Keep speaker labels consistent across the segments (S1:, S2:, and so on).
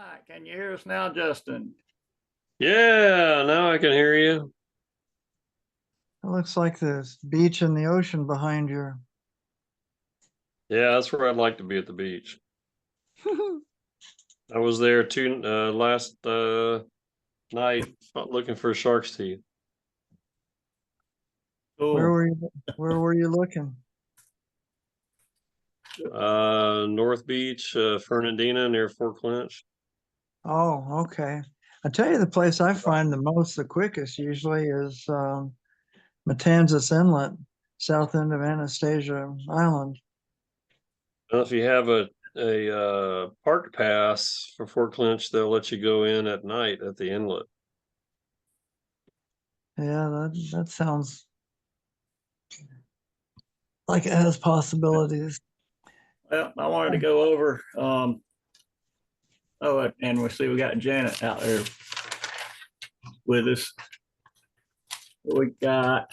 S1: right, can you hear us now, Justin?
S2: Yeah, now I can hear you.
S3: It looks like the beach and the ocean behind you.
S2: Yeah, that's where I'd like to be, at the beach. I was there last night looking for shark's teeth.
S1: Cool.
S3: Where were you looking?
S2: North Beach, Fernandina near Fort Clinch.
S3: Oh, okay. I tell you, the place I find the quickest usually is Matanzas Inlet, south end of Anastasia Island.
S2: Well, if you have a park pass for Fort Clinch, they'll let you go in at night at the inlet.
S3: Yeah, that sounds like it has possibilities.
S1: Well, I wanted to go over. And we see we got Janet out there with us. We got.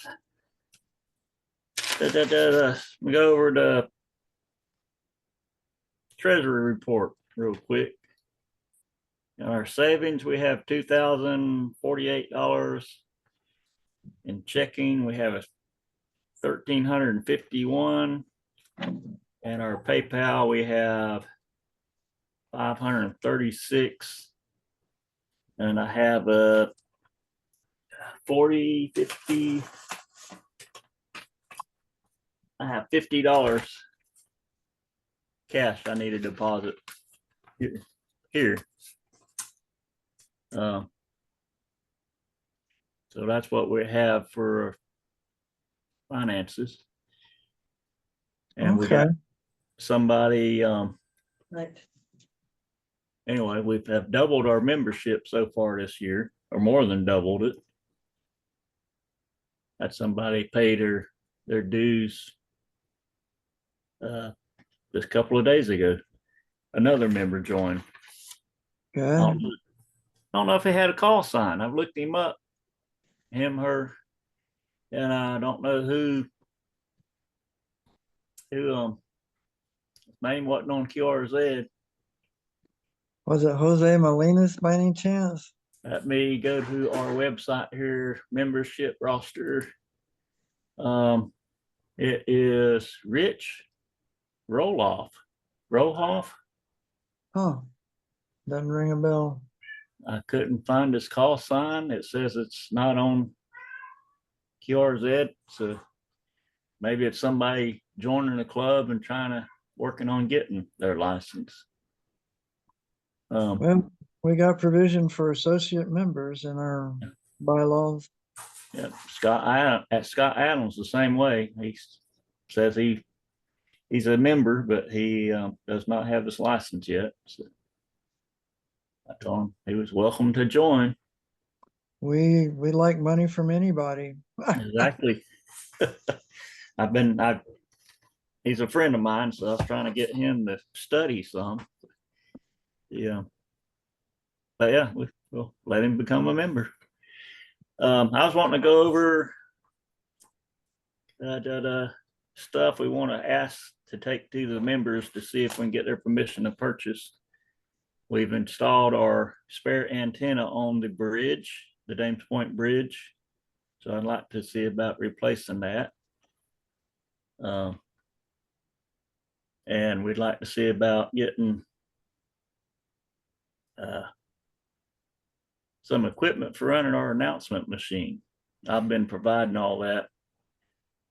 S1: We go over the Treasury report real quick. In our savings, we have $2,048. In checking, we have a 1,351. And our PayPal, we have 536. And I have a 40, 50. I have $50 cash I need to deposit here. So that's what we have for finances. And we got somebody,
S3: Right.
S1: Anyway, we have doubled our membership so far this year, or more than doubled it. That somebody paid their dues just a couple of days ago. Another member joined.
S3: Good.
S1: I don't know if he had a call sign. I've looked him up, him, her, and I don't know who his name wasn't on QRZ.
S3: Was it Jose Molinas by any chance?
S1: Let me go to our website here, membership roster. It is Rich Roloff.
S3: Oh, doesn't ring a bell.
S1: I couldn't find his call sign. It says it's not on QRZ, so maybe it's somebody joining the club and working on getting their license.
S3: Well, we got provision for associate members in our bylaws.
S1: Yeah, Scott Adams the same way. He says he's a member, but he does not have his license yet. So I told him he was welcome to join.
S3: We like money from anybody.
S1: Exactly. He's a friend of mine, so I was trying to get him to study some. Yeah. But yeah, we'll let him become a member. I was wanting to go over stuff we want to ask to take to the members to see if we can get their permission to purchase. We've installed our spare antenna on the bridge, the Dames Point Bridge. So I'd like to see about replacing that. And we'd like to see about getting some equipment for running our announcement machine. I've been providing all that,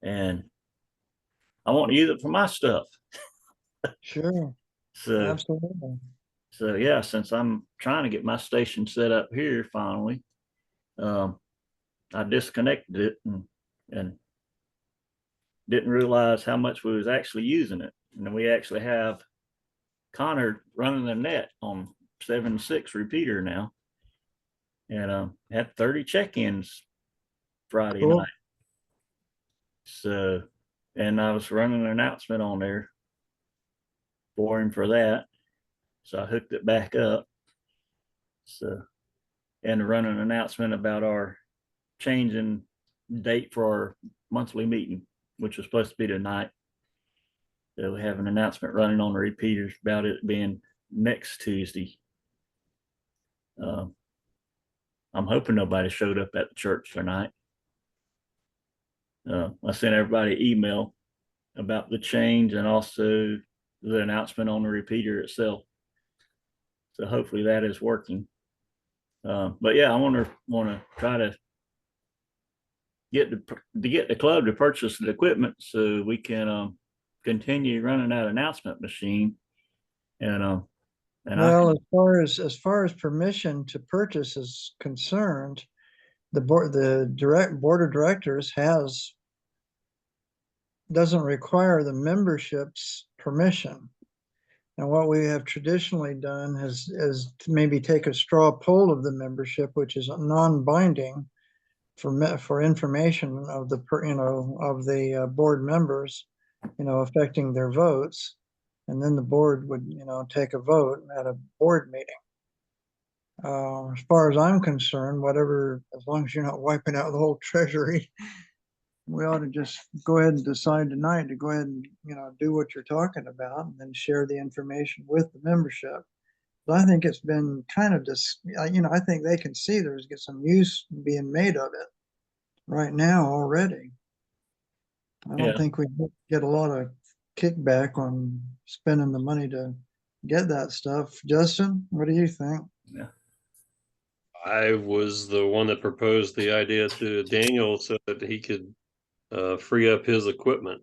S1: and I want to use it for my stuff.
S3: Sure.
S1: So
S3: absolutely.
S1: So yeah, since I'm trying to get my station set up here finally, I disconnected it and didn't realize how much we was actually using it. And we actually have Connor running the net on 7.6 repeater now, and had 30 check-ins Friday night. So, and I was running an announcement on there for him for that. So I hooked it back up. So, and run an announcement about our changing date for our monthly meeting, which was supposed to be tonight. So we have an announcement running on the repeaters about it being next Tuesday. I'm hoping nobody showed up at the church tonight. I sent everybody email about the change and also the announcement on the repeater itself. So hopefully that is working. But yeah, I want to try to get the club to purchase the equipment so we can continue running that announcement machine. And
S3: Well, as far as permission to purchase is concerned, the board of directors doesn't require the membership's permission. And what we have traditionally done is to maybe take a straw poll of the membership, which is non-binding for information of the board members, affecting their votes. And then the board would, take a vote at a board meeting. As far as I'm concerned, as long as you're not wiping out the whole treasury, we ought to just go ahead and decide tonight to go ahead and, do what you're talking about and then share the information with the membership. But I think it's been kind of I think they can see there's some use being made of it right now already. I don't think we get a lot of kickback on spending the money to get that stuff. Justin, what do you think?
S1: yeah,
S2: I was the one that proposed the idea to Daniel so that he could free up his equipment.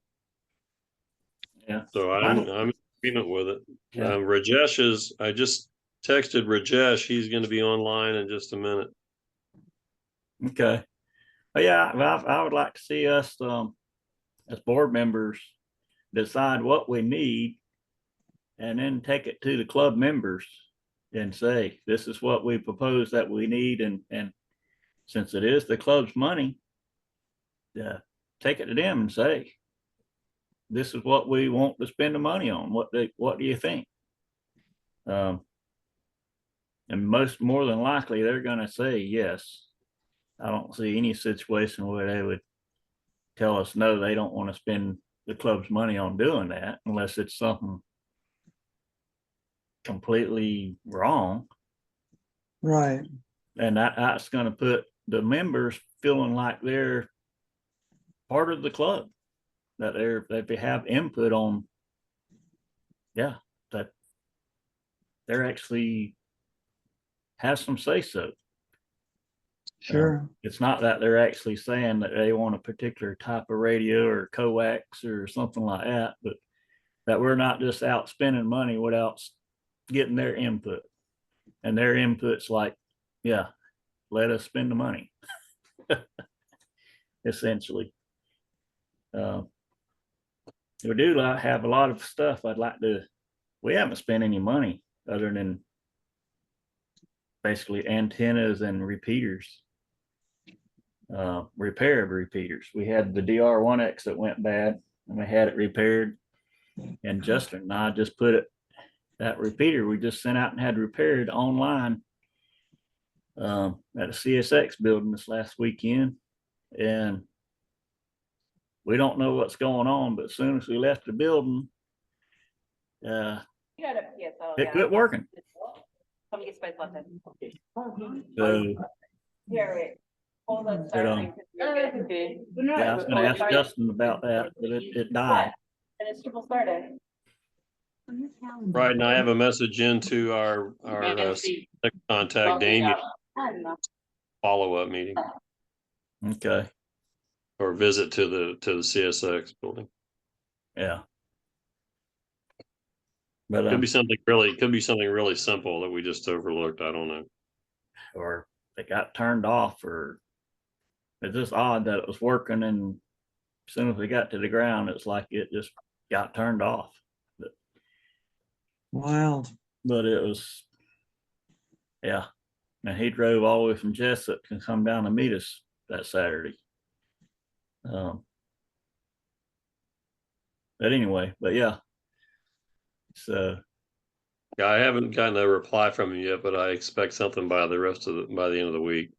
S1: yeah.
S2: So I'm in agreement with it.
S1: Yeah.
S2: I just texted Rajesh. He's going to be online in just a minute.
S1: Okay. But yeah, I would like to see us as board members decide what we need and then take it to the club members and say, this is what we propose that we need. And since it is the club's money, take it to them and say, this is what we want to spend the money on. What do you think? And more than likely, they're going to say yes. I don't see any situation where they would tell us no, they don't want to spend the club's money on doing that unless it's something completely wrong.
S3: Right.
S1: And that's going to put the members feeling like they're part of the club, that they have input on, that they're actually have some say so.
S3: Sure.
S1: It's not that they're actually saying that they want a particular type of radio or coax or something like that, but that we're not just out spending money without getting their input. And their input's like, yeah, let us spend the money. Essentially. We do have a lot of stuff we haven't spent any money other than basically antennas and repeaters. Repair of repeaters. We had the DR1X that went bad and we had it repaired. And Justin and I just that repeater we just sent out and had repaired online at a CSX building this last weekend. And we don't know what's going on, but as soon as we left the building, it quit working. So I was going to ask Justin about that, but it died.
S4: And it's triple started.
S2: Right, and I have a message into our contact Damien follow-up meeting
S1: Okay.
S2: or visit to the CSX building.
S1: Yeah. But
S2: Could be something really simple that we just overlooked. I don't know.
S1: Or they got turned off, or it's just odd that it was working and as soon as we got to the ground, it's like it just got turned off.
S3: Wild.
S1: But it was, yeah. And he drove all the way from Jessup to come down to meet us that Saturday. But anyway, but yeah. So
S2: yeah, I haven't gotten a reply from him yet, but I expect something by the end of the week.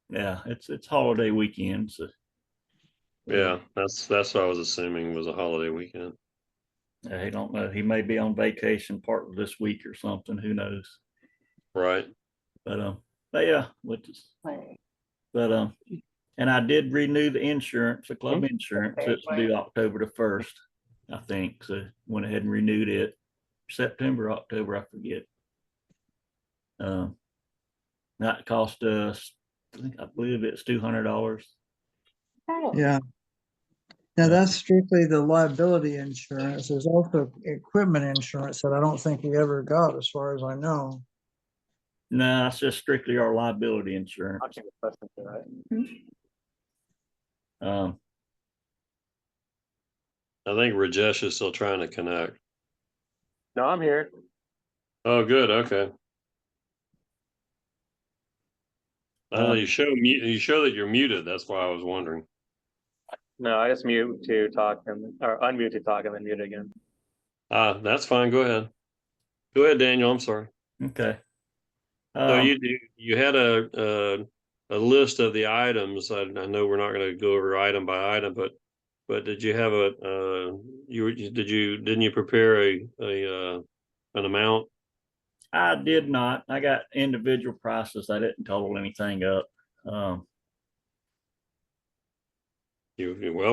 S1: Yeah, it's holiday weekend, so
S2: yeah, that's what I was assuming was a holiday weekend.
S1: I don't know. He may be on vacation part of this week or something. Who knows?
S2: Right.
S1: but yeah, which is, but and I did renew the insurance, the club insurance. It's due October the 1st, I think. So went ahead and renewed it. September, October, I forget. That cost us, I believe it's $200.
S3: Yeah. Now that's strictly the liability insurance. There's also equipment insurance that I don't think we ever got, as far as I know.
S1: No, it's just strictly our liability insurance. Um,
S2: I think Rajesh is still trying to connect.
S5: No, I'm here.
S2: Oh, good. Okay. You show that you're muted. That's why I was wondering.
S5: No, I just mute to talk or unmute to talk and then mute again.
S2: That's fine. Go ahead. Go ahead, Daniel. I'm sorry.
S1: okay.
S2: So you had a list of the items. I know we're not going to go over item by item, but did you have didn't you prepare an amount?
S1: I did not. I got individual prices. I didn't total anything up.
S2: Well,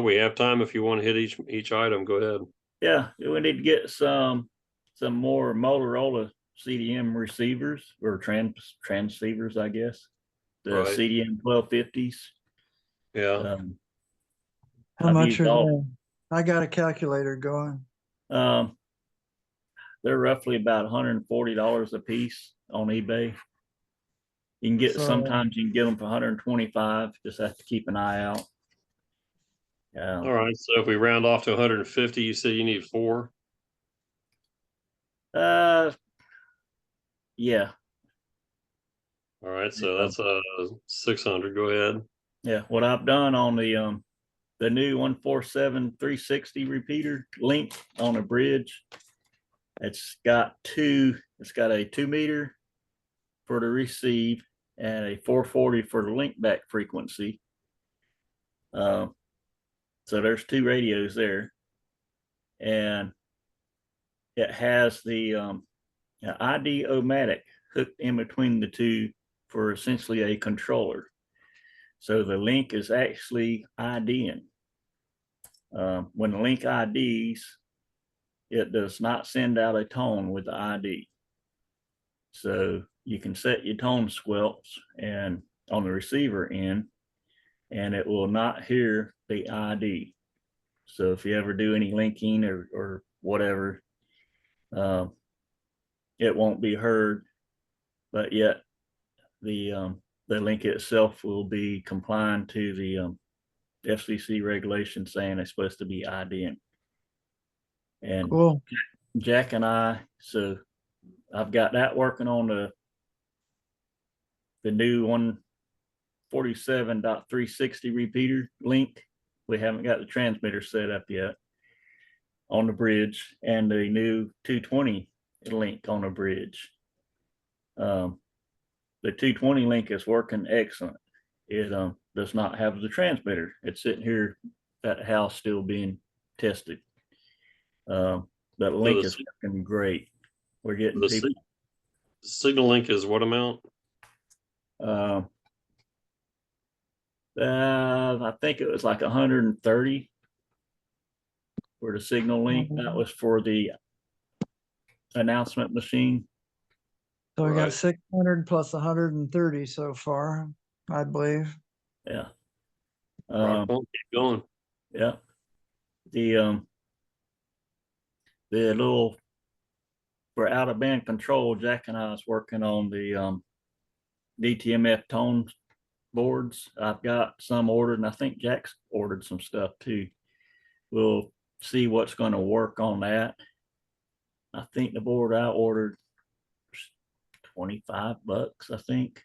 S2: we have time if you want to hit each item. Go ahead.
S1: Yeah, we need to get some more Motorola CDM receivers or transceivers, I guess. The
S2: Right.
S1: CDM 1250s.
S2: Yeah.
S3: How
S1: I've
S3: much
S1: used
S3: are
S1: all-
S3: they? I got a calculator going.
S1: They're roughly about $140 a piece on eBay. You can get
S3: So-
S1: sometimes you can get them for 125. Just have to keep an eye out.
S2: All right. So if we round off to 150, you said you need 4.
S1: Yeah.
S2: All right. So that's 600. Go ahead.
S1: Yeah. What I've done on the new 147 360 repeater link on a bridge, it's got a 2 meter for the receive and a 440 for the link back frequency. So there's 2 radios there, and it has the ID-O-Matic hooked in between the 2 for essentially a controller. So the link is actually IDing. When the link IDs, it does not send out a tone with the ID. So you can set your tone squelch and on the receiver end, and it will not hear the ID. So if you ever do any linking or whatever, it won't be heard, but yet the link itself will be complying to the FCC regulation saying it's supposed to be IDing. And
S3: Cool.
S1: Jack and so I've got that working on the new 147.360 repeater link. We haven't got the transmitter set up yet on the bridge, and the new 220 link on the bridge. The 220 link is working excellent. It does not have the transmitter. It's sitting here at the house still being tested. But the link is working great. We're getting people.
S2: Signal link is what amount?
S1: I think it was like 130 for the signal link. That was for the announcement machine.
S3: So I got
S2: Right.
S3: 600 plus 130 so far, I believe.
S1: Yeah.
S2: Rock on, keep going.
S1: Yeah. The little for out of band control, Jack and I was working on the DTMF tone boards. I've got some ordered, and I think Jack's ordered some stuff too. We'll see what's going to work on that. I think the board I ordered $25, I think.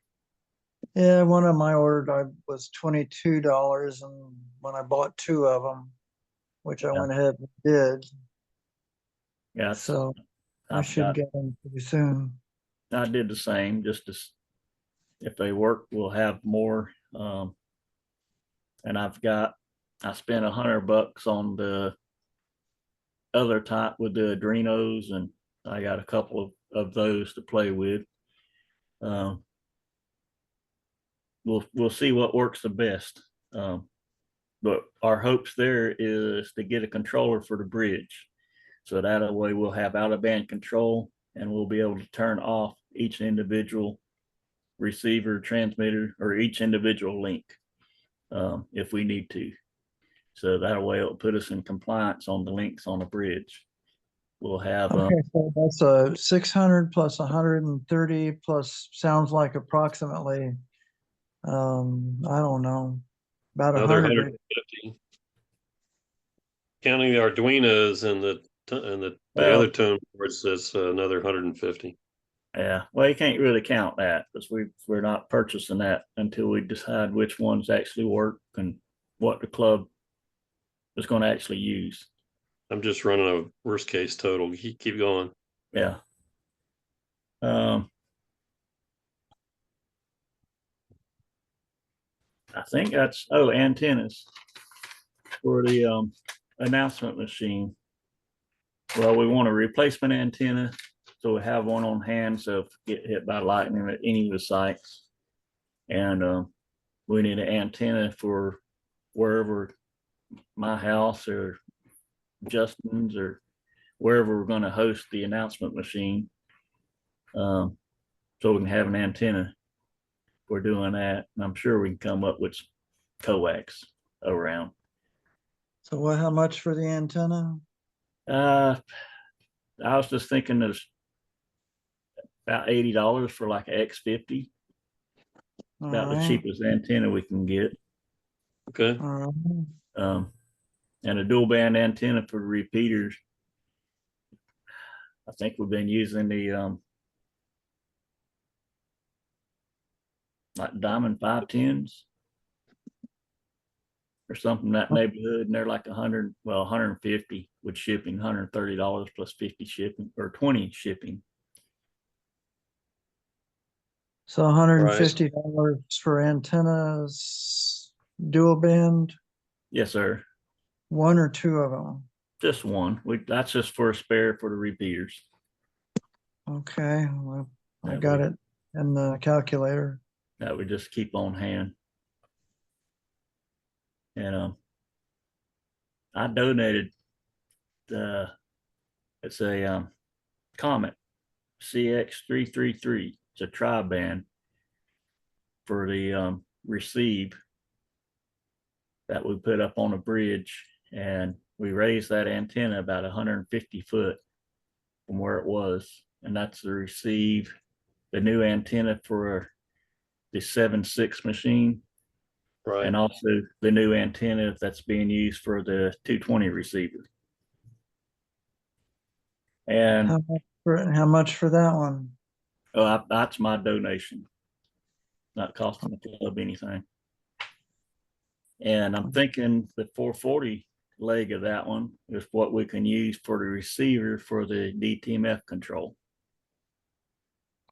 S3: Yeah, one of my ordered was $22, and when I bought 2 of them, which I went ahead and did.
S1: Yeah.
S3: So I
S1: I've
S3: should
S1: got,
S3: get them pretty soon.
S1: I did the same, just to, if they work, we'll have more. And I spent $100 on the other type with the Adrenos, and I got a couple of those to play with. we'll see what works the best. But our hopes there is to get a controller for the bridge. So that way we'll have out of band control and we'll be able to turn off each individual receiver, transmitter, or each individual link if we need to. So that way it'll put us in compliance on the links on the bridge. We'll have
S3: Okay, so that's a 600 plus 130 plus sounds like approximately, I don't know, about
S2: Another
S3: 100.
S2: 150. Counting the Arduinos and the
S1: Well,
S2: other tone boards, that's another 150.
S1: yeah, well, you can't really count that because we're not purchasing that until we decide which ones actually work and what the club is going to actually use.
S2: I'm just running a worst case total. Keep going.
S1: Yeah. I think that's antennas for the announcement machine. Well, we want a replacement antenna, so we have one on hand. So if we get hit by lightning at any of the sites, and we need an antenna for wherever my house or Justin's or wherever we're going to host the announcement machine, so we can have an antenna. We're doing that, and I'm sure we can come up with coax around.
S3: So what, how much for the antenna?
S1: I was just thinking there's about $80 for like an X50,
S3: All
S1: about the
S3: right,
S1: cheapest antenna we can get.
S2: Okay.
S3: all right.
S1: And a dual band antenna for the repeaters. I think we've been using the like Diamond 510s or something in that neighborhood, and they're like 150 with shipping, $130 plus 50 shipping or 20 shipping.
S3: So $150 for antennas, dual band,
S1: Yes, sir.
S3: one or two of them.
S1: Just one. That's just for a spare for the repeaters.
S3: Okay, well, I
S1: That
S3: got
S1: we-
S3: it in the calculator.
S1: That we just keep on hand. And I donated it's a Comet CX333. It's a tri-band for the receive that we put up on a bridge, and we raised that antenna about 150 foot from where it was, and that's the receive, the new antenna for the 7.6 machine,
S2: Right.
S1: and also the new antenna that's being used for the 220 receiver. And
S3: How much for that one?
S1: that's my donation, not costing the club anything. And I'm thinking the 440 leg of that one is what we can use for the receiver for the DTMF control.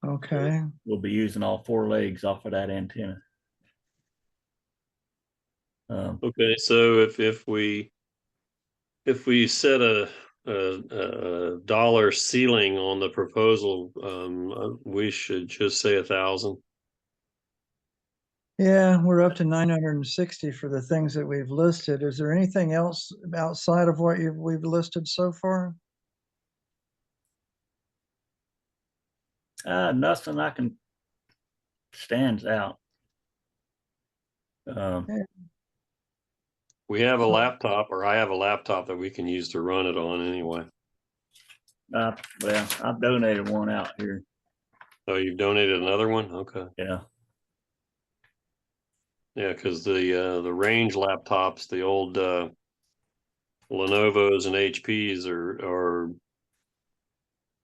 S3: Okay,
S1: We'll be using all 4 legs off of that antenna.
S2: Okay. So if we set a dollar ceiling on the proposal, we should just say 1,000.
S3: yeah, we're up to 960 for the things that we've listed. Is there anything else outside of what we've listed so far?
S1: Nothing I can stands out.
S2: We have a laptop, or I have a laptop that we can use to run it on anyway.
S1: Well, I've donated one out here.
S2: Oh, you've donated another one? Okay.
S1: Yeah.
S2: Yeah, because the range laptops, the old Lenovo's and HPs are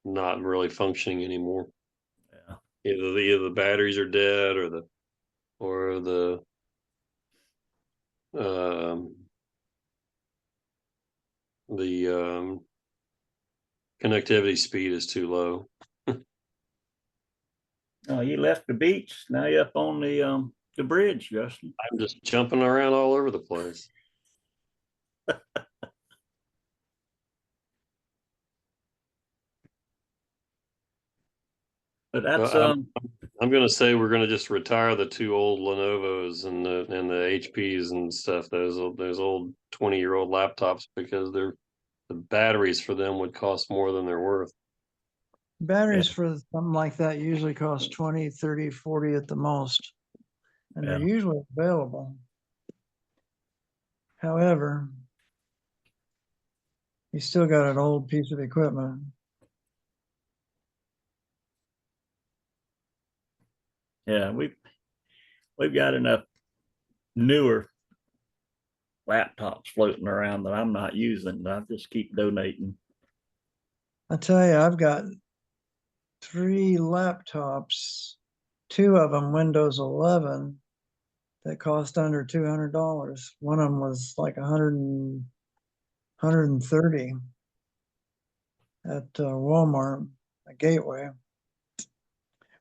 S2: not really functioning anymore.
S1: Yeah.
S2: Either the batteries are dead or the connectivity speed is too low.
S1: Oh, you left the beach. Now you're up on the bridge, Justin.
S2: I'm just jumping around all over the place.
S1: But that's,
S2: Well, I'm gonna say we're gonna just retire the two old Lenovo's and the HPs and stuff. Those old 20-year-old laptops, because the batteries for them would cost more than they're worth.
S3: Batteries for something like that usually cost 20, 30, 40 at the most. And they're
S1: Yeah.
S3: usually available. However, you still got an old piece of equipment.
S1: yeah, we've got enough newer laptops floating around that I'm not using. I just keep donating.
S3: I tell you, I've got 3 laptops, 2 of them Windows 11 that cost under $200. One of them was like 130 at Walmart, a Gateway.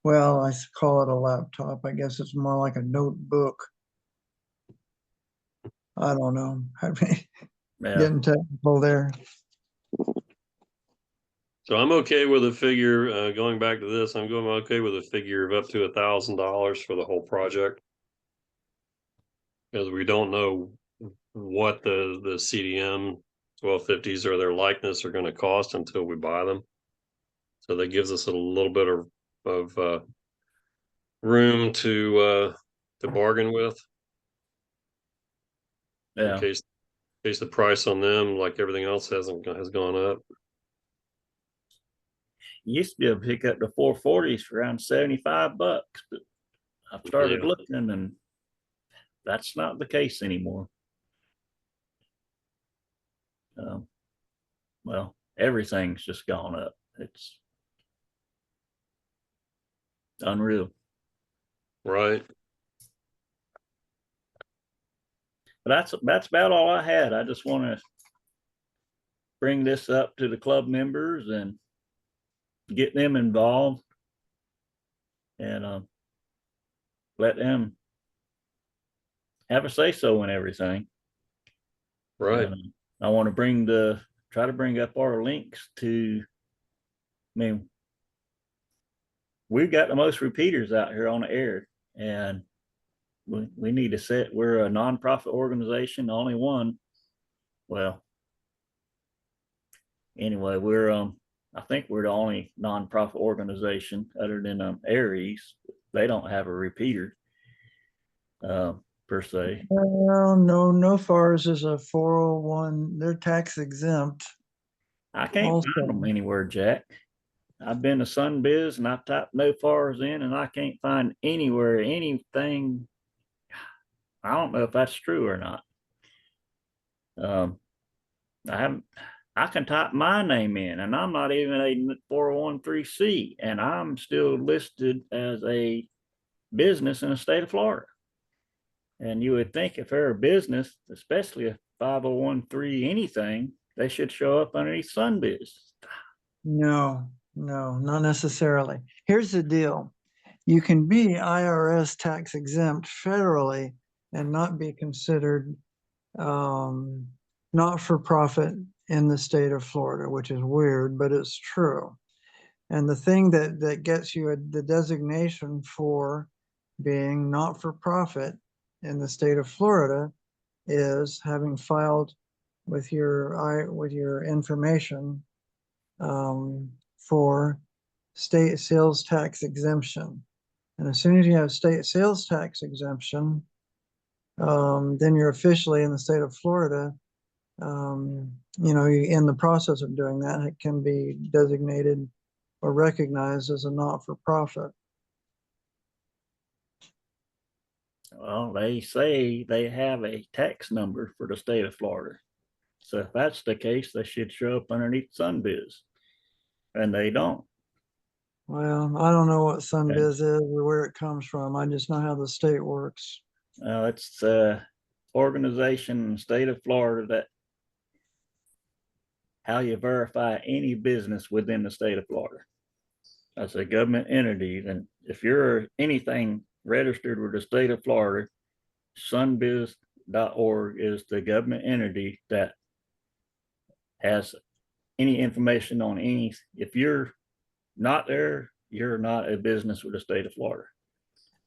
S3: Well, I call it a laptop. I guess it's more like a notebook. I don't know. I mean,
S1: Yeah,
S3: getting technical there.
S2: So I'm okay with a figure, going back to this, I'm okay with a figure of up to $1,000 for the whole project. Because we don't know what the CDM 1250s or their likeness are gonna cost until we buy them. So that gives us a little bit of room to bargain with. In
S1: yeah.
S2: case the price on them, like everything else, has gone up.
S1: Used to be able to pick up the 440s for around $75, but I've started
S2: Yeah.
S1: looking and that's not the case anymore. Well, everything's just gone up. It's unreal.
S2: Right.
S1: But that's about all I had. I just want to bring this up to the club members and get them involved and let them have a say so in everything.
S2: Right.
S1: And I want to try to bring up our links to, I mean, we've got the most repeaters out here on the air, and we need to set, we're a nonprofit organization, the only one. Well, anyway, I think we're the only nonprofit organization other than Aries. They don't have a repeater per se.
S3: Well, no FARs is a 401. They're tax exempt.
S1: I can't
S3: Also,
S1: find them anywhere, Jack. I've been to Sunbiz and I've typed no FARs in and I can't find anywhere anything. I don't know if that's true or not. I can type my name in and I'm not even a 401(c) and I'm still listed as a business in the state of Florida. And you would think if they're a business, especially a 501(c) anything, they should show up underneath Sunbiz.
S3: no, not necessarily. Here's the deal. You can be IRS tax exempt federally and not be considered not for profit in the state of Florida, which is weird, but it's true. And the thing that gets you the designation for being not for profit in the state of Florida is having filed with your information for state sales tax exemption. And as soon as you have state sales tax exemption, then you're officially in the state of Florida. In the process of doing that, it can be designated or recognized as a not-for-profit.
S1: Well, they say they have a tax number for the state of Florida. So if that's the case, they should show up underneath Sunbiz. And they don't.
S3: Well, I don't know what Sunbiz is or where it comes from. I just know how the state works.
S1: It's an organization in the state of Florida that how you verify any business within the state of Florida. That's a government entity. And if you're anything registered with the state of Florida, sunbiz.org is the government entity that has any information on any. If you're not there, you're not a business with the state of Florida.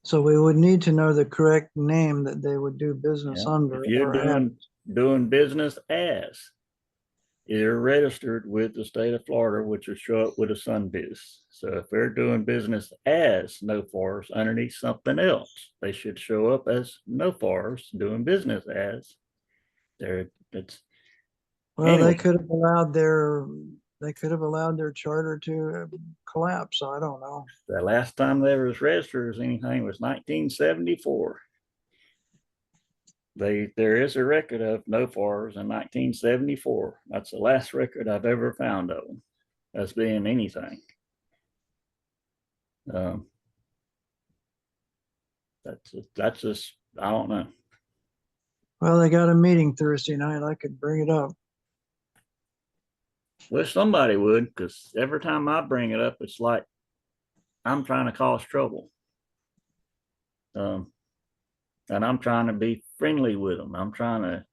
S3: So we would need to know the correct name that they would do business
S1: Yeah.
S3: under.
S1: If you're
S3: or have.
S1: doing business as, you're registered with the state of Florida, which will show up with a SunBiz. So if they're doing business as no FARs underneath something else, they should show up as no FARs doing business as. It's
S3: Well,
S1: anyway.
S3: they could have allowed their charter to collapse. I don't know.
S1: The last time they was registered as anything was 1974. There is a record of no FARs in 1974. That's the last record I've ever found of them as being anything. That's just, I don't know.
S3: Well, they got a meeting Thursday night. I could bring it up.
S1: Wish somebody would, because every time I bring it up, it's like I'm trying to cause trouble. And I'm trying to be friendly with them. I'm trying to,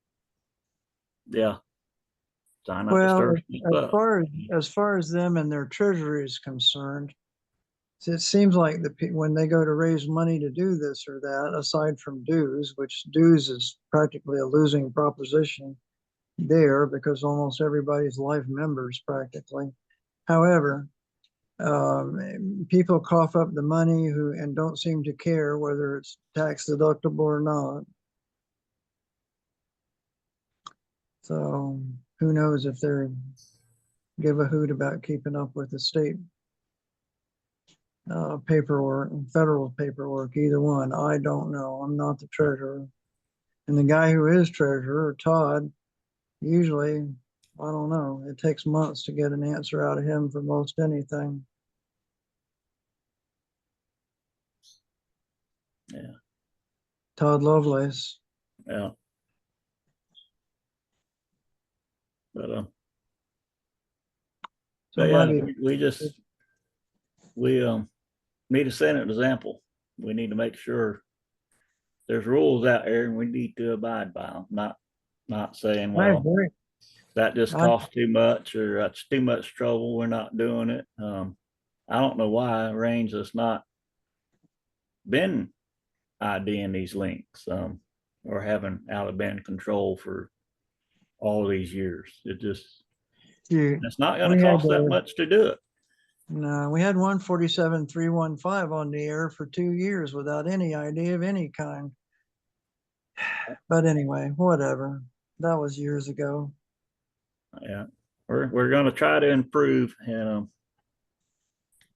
S1: trying not to
S3: Well,
S1: stir stuff up.
S3: as far as them and their treasury is concerned, it seems like when they go to raise money to do this or that, aside from dues, which dues is practically a losing proposition there because almost everybody's life members practically. However, people cough up the money and don't seem to care whether it's tax deductible or not. So who knows if they're give a hoot about keeping up with the state paperwork, federal paperwork, either one. I don't know. I'm not the treasurer. And the guy who is treasurer, Todd, usually, I don't know, it takes months to get an answer out of him for most anything.
S1: Yeah.
S3: Todd Lovelace.
S1: Yeah. But
S3: So
S1: yeah,
S3: maybe
S1: we need to set an example. We need to make sure there's rules out there and we need to abide by them. Not saying,
S3: I
S1: well,
S3: agree.
S1: that just costs too much or that's too much trouble, we're not doing it. I don't know why Range has not been IDing these links or having out of band control for all these years. It's not going to cost that much to do it.
S3: No, we had 147.315 on the air for 2 years without any idea of any kind. But anyway, whatever. That was years ago.
S1: Yeah, we're going to try to improve, and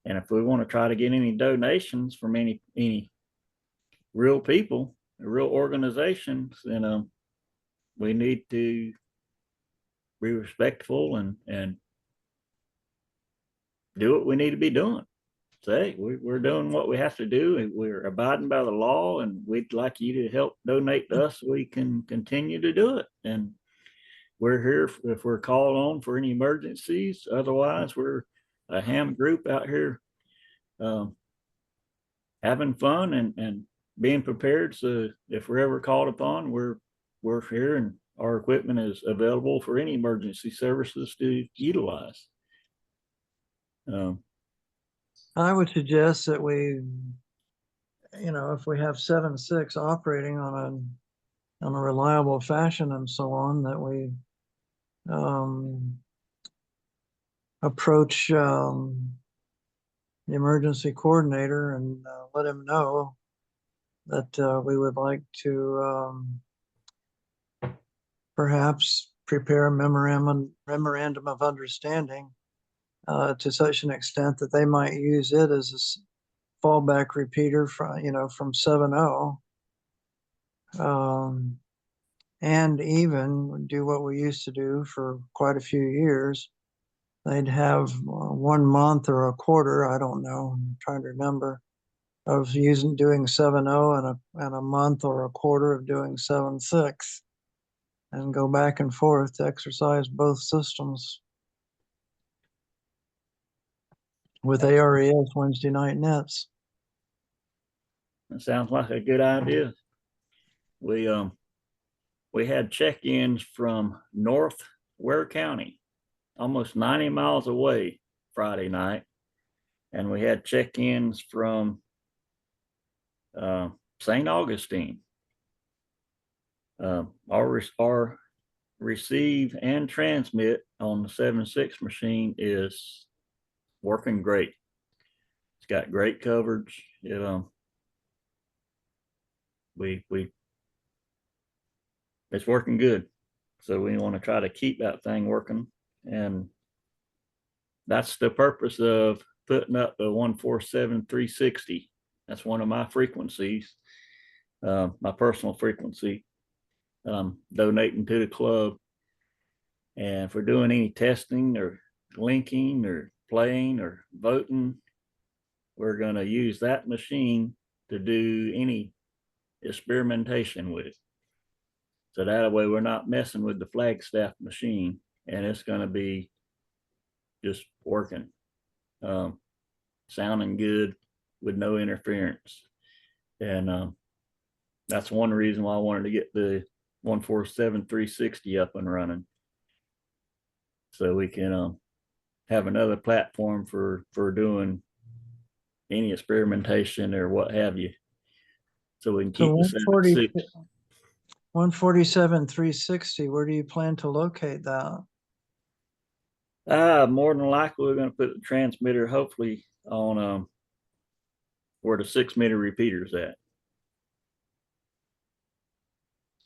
S1: if we want to try to get any donations from any real people, real organizations, then we need to be respectful and do what we need to be doing. Say we're doing what we have to do, and we're abiding by the law, and we'd like you to help donate to us so we can continue to do it. And we're here if we're called on for any emergencies. Otherwise, we're a ham group out here having fun and being prepared. So if we're ever called upon, we're here and our equipment is available for any emergency services to utilize.
S3: I would suggest that we, if we have 7.6 operating on a reliable fashion and so on, that we approach the emergency coordinator and let him know that we would like to perhaps prepare a memorandum of understanding to such an extent that they might use it as a fallback repeater from 7.0, and even do what we used to do for quite a few years. They'd have 1 month or a quarter, I don't know, I'm trying to remember, of doing 7.0 and a month or a quarter of doing 7.6, and go back and forth to exercise both systems with ARES Wednesday night nets.
S1: That sounds like a good idea. We had check-ins from North Ware County, almost 90 miles away Friday night. And we had check-ins from St. Augustine. Our receive and transmit on the 7.6 machine is working great. It's got great coverage. It's working good. So we want to try to keep that thing working. And that's the purpose of putting up the 147-360. That's one of my frequencies, my personal frequency. Donating to the club. And if we're doing any testing or linking or playing or voting, we're going to use that machine to do any experimentation with. So that way we're not messing with the Flagstaff machine, and it's going to be just working, sounding good with no interference. And that's one reason why I wanted to get the 147-360 up and running, so we can have another platform for doing any experimentation or what have you. So we can keep
S3: So
S1: the
S3: 147-360, where do you plan to locate that?
S1: more than likely we're going to put the transmitter hopefully on where the 6-meter repeater's at.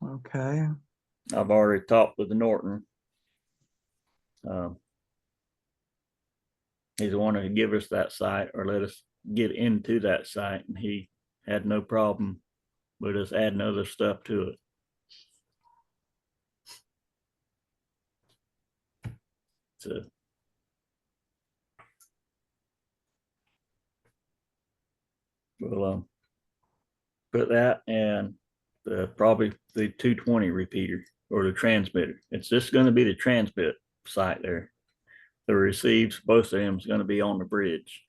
S3: Okay.
S1: I've already talked with the Norton. He's wanted to give us that site or let us get into that site, and he had no problem with us adding other stuff to it. So we'll put that and probably the 220 repeater or the transmitter. It's just going to be the transmit site there. The receives, both of them is going to be on the bridge.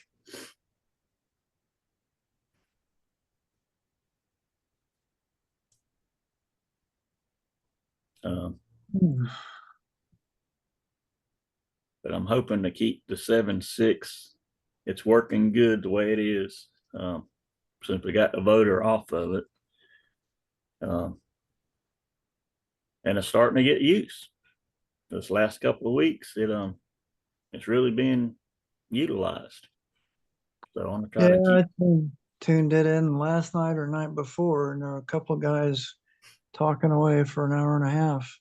S1: But I'm hoping to keep the 7.6. It's working good the way it is. Since we got the voter off of it. And it's starting to get used. This last couple of weeks, it's really being utilized. So I want to try to
S3: Yeah,
S1: keep.
S3: I tuned it in last night or night before, and there were a couple of guys talking away for an hour and a half.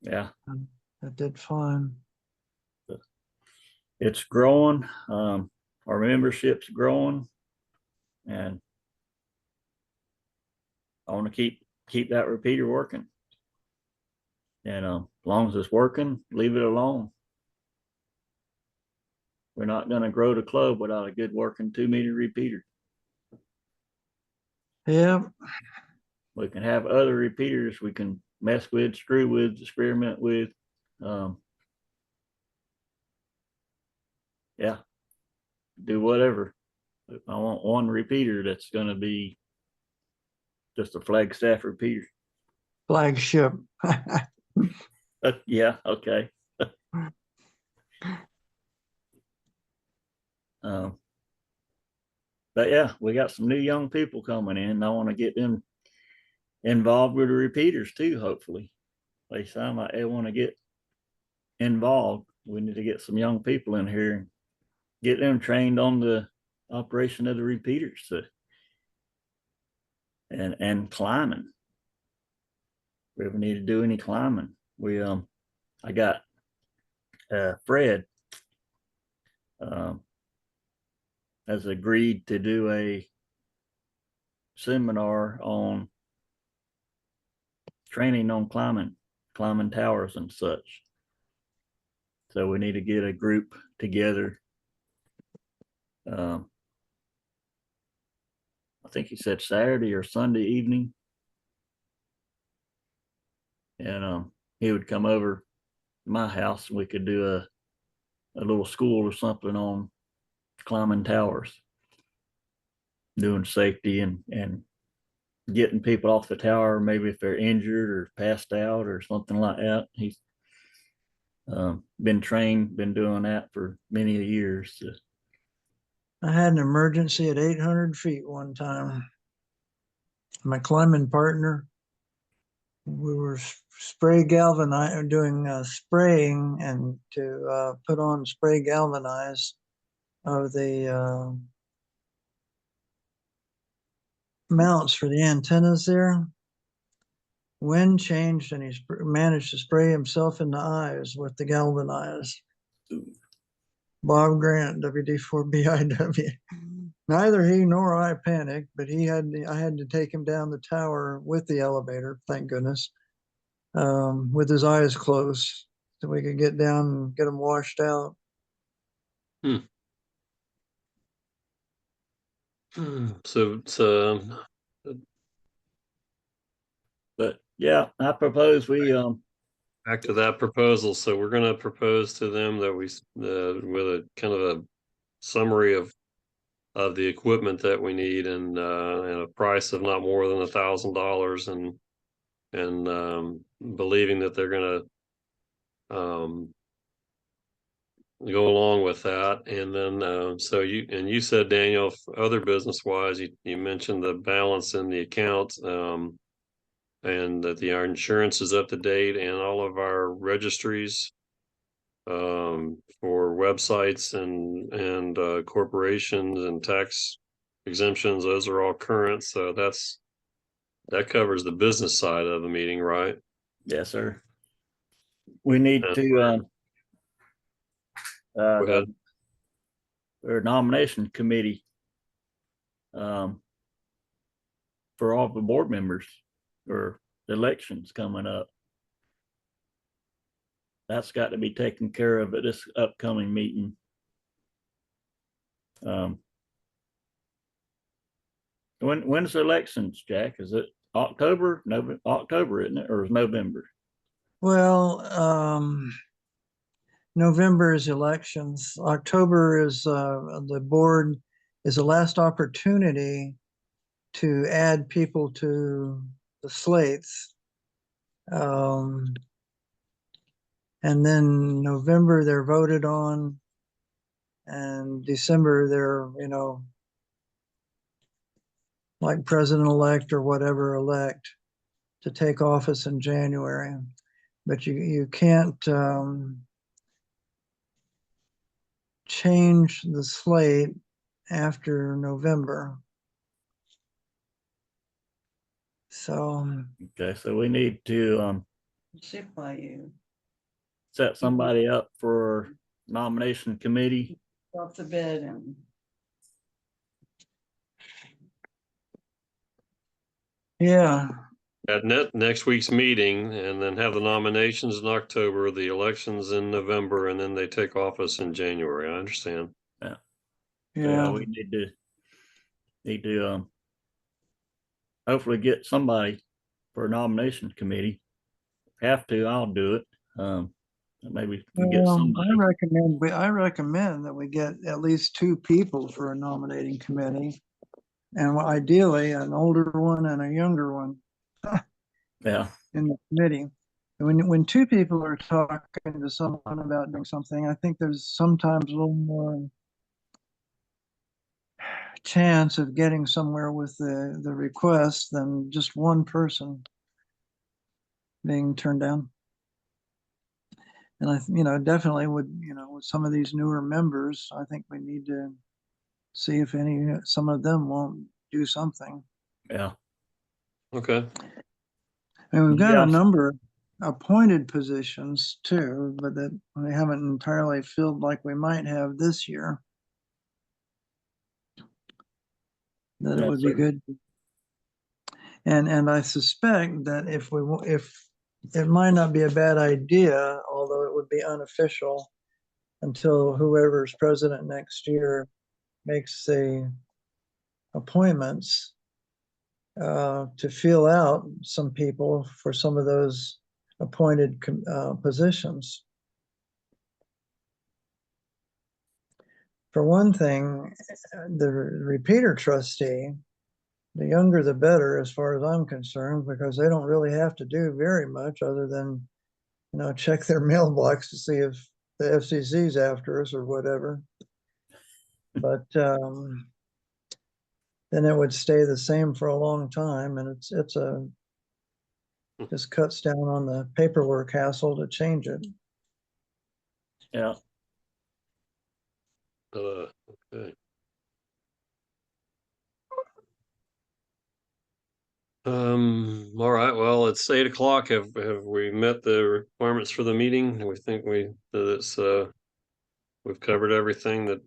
S1: Yeah,
S3: That did fine.
S1: it's growing. Our membership's growing, and I want to keep that repeater working. And as long as it's working, leave it alone. We're not going to grow the club without a good working 2-meter repeater.
S3: Yeah.
S1: We can have other repeaters we can mess with, screw with, experiment with. Yeah, do whatever. I want one repeater that's going to be just a Flagstaff repeater.
S3: Flagship.
S1: Yeah, okay. But yeah, we got some new young people coming in. I want to get them involved with the repeaters too, hopefully. They sound like they want to get involved. We need to get some young people in here and get them trained on the operation of the repeaters and climbing. If we ever need to do any climbing, I got Fred has agreed to do a seminar on training on climbing towers and such. So we need to get a group together. I think he said Saturday or Sunday evening. And he would come over to my house and we could do a little school or something on climbing towers, doing safety and getting people off the tower, maybe if they're injured or passed out or something like that. He's been trained, been doing that for many years.
S3: I had an emergency at 800 feet one time. My climbing partner, we were spray galvanizing, doing spraying and to put on spray galvanize of the mounts for the antennas there. Wind changed and he managed to spray himself in the eyes with the galvanized. Bob Grant, WD4BIW. Neither he nor I panicked, but I had to take him down the tower with the elevator, thank goodness, with his eyes closed so we could get down and get him washed out.
S2: So
S1: But yeah, I propose we,
S2: back to that proposal. So we're going to propose to them that we, with a kind of a summary of the equipment that we need and a price of not more than $1,000 and believing that they're going to go along with that. And then so you said, Daniel, other business wise, you mentioned the balance in the account and that our insurance is up to date and all of our registries for websites and corporations and tax exemptions, those are all current. So that covers the business side of the meeting, right?
S1: yes, sir. We need
S2: And
S1: to,
S2: Go ahead.
S1: or nomination committee for all the board members or elections coming up. That's got to be taken care of at this upcoming meeting. When's the elections, Jack? Is it October? November, October, isn't it? Or is November?
S3: Well, November is elections. October is the board is the last opportunity to add people to the slates. And then November they're voted on, and December they're, like president-elect or whatever elect to take office in January. But you can't change the slate after November. So
S1: Okay, so we need to
S6: Shipped by you.
S1: set somebody up for nomination committee.
S6: Off the bed and
S3: yeah,
S2: At next week's meeting, and then have the nominations in October, the elections in November, and then they take office in January. I understand.
S1: Yeah,
S3: yeah.
S1: we need to hopefully get somebody for a nomination committee. Have to, I'll do it. Maybe we get somebody.
S3: I recommend that we get at least 2 people for a nominating committee, and ideally an older one and a younger one
S1: Yeah,
S3: in the committee. And when 2 people are talking to someone about doing something, I think there's sometimes a little more chance of getting somewhere with the request than just one person being turned down. And I, definitely would, with some of these newer members, I think we need to see if some of them won't do something.
S1: yeah.
S2: Okay.
S3: And we've got
S1: Yeah.
S3: a number of appointed positions too, but that we haven't entirely filled like we might have this year. That it
S1: Yes,
S3: would be
S1: sir.
S3: good. And I suspect that if it might not be a bad idea, although it would be unofficial until whoever's president next year makes the appointments, to feel out some people for some of those appointed positions. For one thing, the repeater trustee, the younger the better as far as I'm concerned, because they don't really have to do very much other than, check their mailbox to see if the FCC's after us or whatever. But then it would stay the same for a long time, and just cuts down on the paperwork hassle to change it.
S1: Yeah,
S2: Okay. All right, well, it's 8 o'clock. Have we met the requirements for the meeting? We think we've covered everything that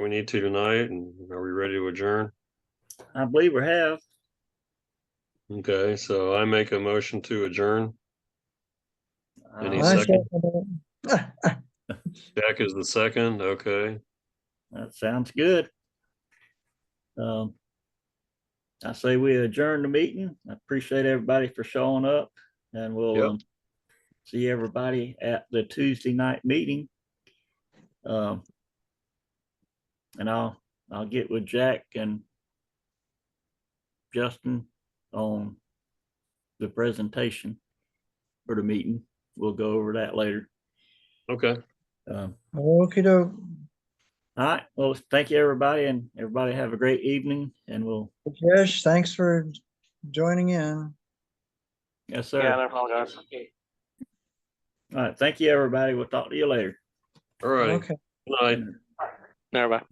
S2: we need to tonight, and are we ready to adjourn?
S1: I believe we have.
S2: Okay, so I make a motion to adjourn. Any
S3: I
S2: second?
S3: second it.
S2: Jack is the second, okay.
S1: That sounds good. I say we adjourn the meeting. I appreciate everybody for showing up, and we'll
S2: Yep.
S1: see everybody at the Tuesday night meeting. And I'll get with Jack and Justin on the presentation for the meeting. We'll go over that later.
S2: Okay,
S3: Okey-doke.
S1: All right. Well, thank you, everybody, and everybody have a great evening, and we'll,
S3: Jesh, thanks for joining in.
S1: yes, sir.
S5: Yeah, no problem, guys.
S1: All right. Thank you, everybody. We'll talk to you later.
S2: all right.
S3: Okay.
S2: Good night.
S5: Never mind.